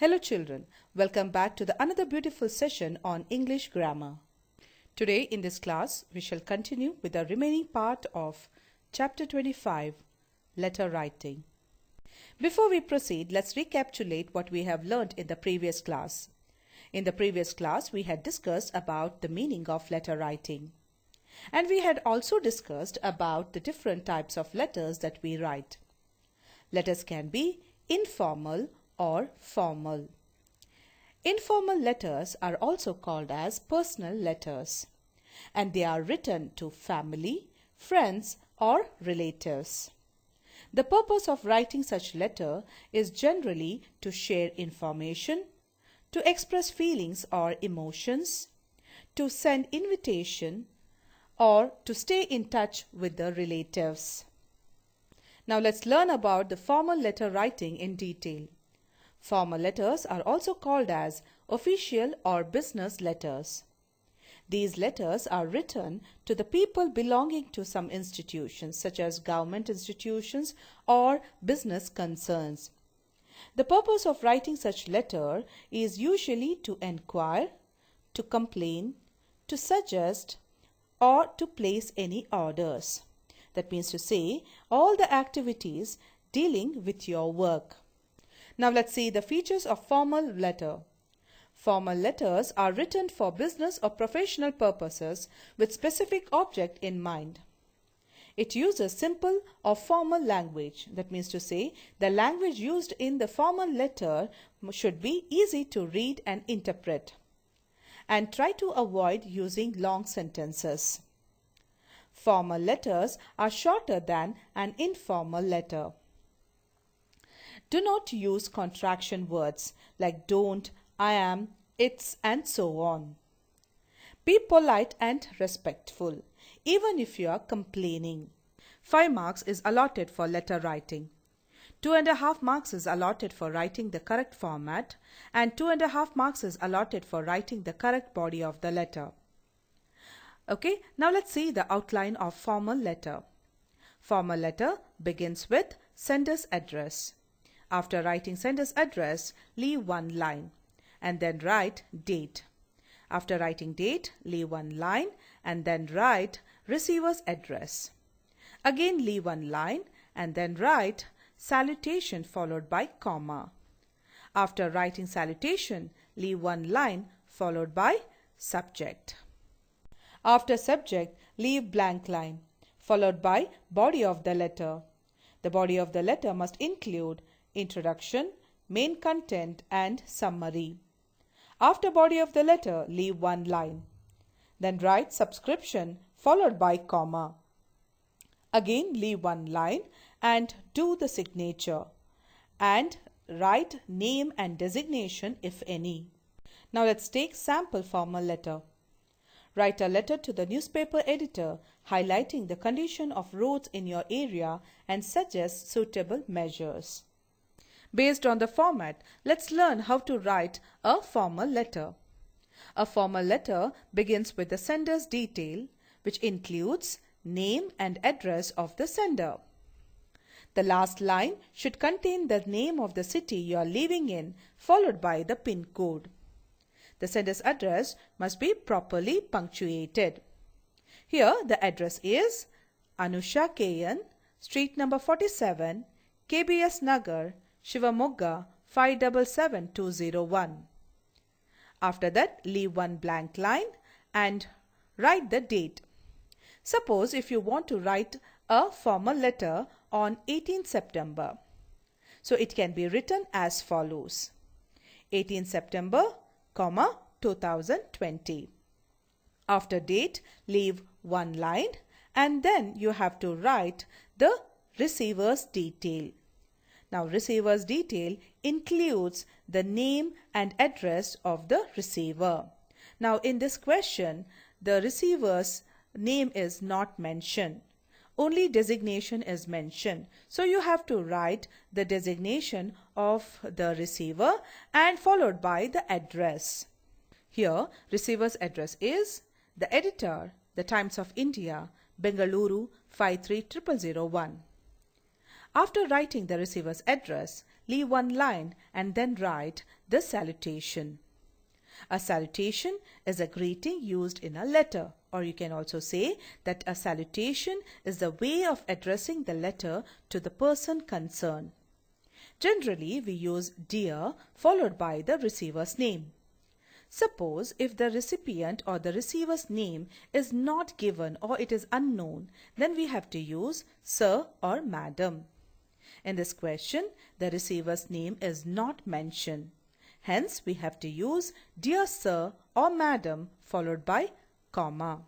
Hello children, welcome back to the another beautiful session on English grammar. Today in this class we shall continue with the remaining part of chapter 25, letter writing. Before we proceed, let's recapitulate what we have learnt in the previous class. In the previous class we had discussed about the meaning of letter writing. And we had also discussed about the different types of letters that we write. Letters can be informal or formal. Informal letters are also called as personal letters, and they are written to family, friends or relatives. The purpose of writing such letter is generally to share information, to express feelings or emotions, to send invitation, or to stay in touch with the relatives. Now let's learn about the formal letter writing in detail. Formal letters are also called as official or business letters. These letters are written to the people belonging to some institutions such as government institutions or business concerns. The purpose of writing such letter is usually to enquire, to complain, to suggest, or to place any orders. That means to say all the activities dealing with your work. Now let's see the features of formal letter. Formal letters are written for business or professional purposes with specific object in mind. It uses simple or formal language. That means to say the language used in the formal letter should be easy to read and interpret. And try to avoid using long sentences. Formal letters are shorter than an informal letter. Do not use contraction words like don't, I am, it's and so on. Be polite and respectful, even if you are complaining. 5 marks is allotted for letter writing. 2.5 marks is allotted for writing the correct format and 2.5 marks is allotted for writing the correct body of the letter. Okay, now let's see the outline of formal letter. Formal letter begins with sender's address. After writing sender's address, leave one line and then write date. After writing date, leave one line and then write receiver's address. Again leave one line and then write salutation followed by comma. After writing salutation, leave one line followed by subject. After subject, leave blank line followed by body of the letter. The body of the letter must include introduction, main content and summary. After body of the letter, leave one line. Then write subscription followed by comma. Again leave one line and do the signature and write name and designation if any. Now let's take sample formal letter. Write a letter to the newspaper editor highlighting the condition of roads in your area and suggest suitable measures. Based on the format, let's learn how to write a formal letter. A formal letter begins with the sender's detail, which includes name and address of the sender. The last line should contain the name of the city you are living in, followed by the PIN code. The sender's address must be properly punctuated. Here the address is Anusha KN, Street number 47, KBS Nagar, Shivamogga 577201. After that, leave one blank line and write the date. Suppose if you want to write a formal letter on 18th September. So it can be written as follows. 18th September, 2020. After date, leave one line and then you have to write the receiver's detail. Now receiver's detail includes the name and address of the receiver. Now in this question, the receiver's name is not mentioned. Only designation is mentioned. So you have to write the designation of the receiver and followed by the address. Here receiver's address is the editor, The Times of India, Bengaluru 53001. After writing the receiver's address, leave one line and then write the salutation. A salutation is a greeting used in a letter, or you can also say that a salutation is the way of addressing the letter to the person concerned. Generally, we use dear followed by the receiver's name. Suppose if the recipient or the receiver's name is not given or it is unknown, then we have to use sir or madam. In this question, the receiver's name is not mentioned. Hence, we have to use dear sir or madam followed by comma.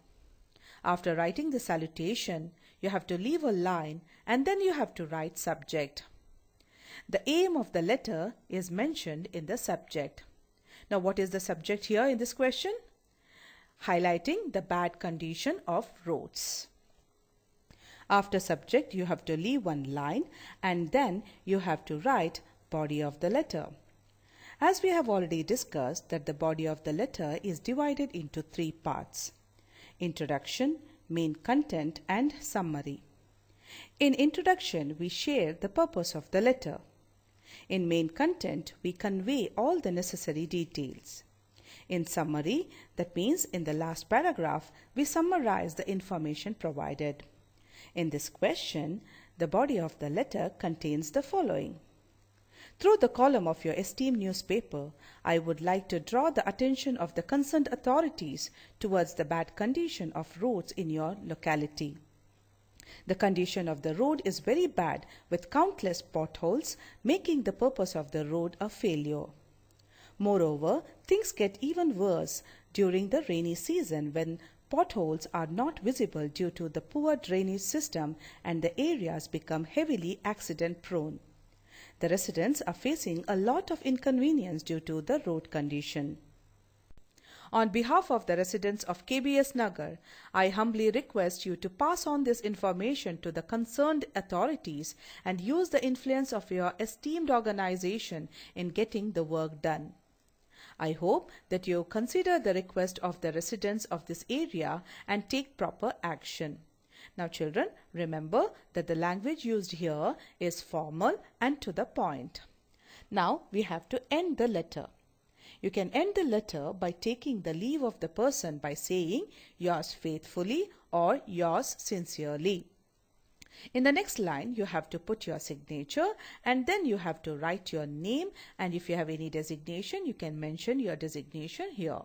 After writing the salutation, you have to leave a line and then you have to write subject. The aim of the letter is mentioned in the subject. Now, what is the subject here in this question? Highlighting the bad condition of roads. After subject, you have to leave one line and then you have to write body of the letter. As we have already discussed that the body of the letter is divided into three parts: introduction, main content and summary. In introduction, we share the purpose of the letter. In main content, we convey all the necessary details. In summary, that means in the last paragraph, we summarize the information provided. In this question, the body of the letter contains the following. Through the column of your esteemed newspaper, I would like to draw the attention of the concerned authorities towards the bad condition of roads in your locality. The condition of the road is very bad, with countless potholes, making the purpose of the road a failure. Moreover, things get even worse during the rainy season when potholes are not visible due to the poor drainage system and the areas become heavily accident prone. The residents are facing a lot of inconvenience due to the road condition. On behalf of the residents of KBS Nagar, I humbly request you to pass on this information to the concerned authorities and use the influence of your esteemed organization in getting the work done. I hope that you consider the request of the residents of this area and take proper action. Now children, remember that the language used here is formal and to the point. Now we have to end the letter. You can end the letter by taking the leave of the person by saying yours faithfully or yours sincerely. In the next line, you have to put your signature and then you have to write your name, and if you have any designation, you can mention your designation here.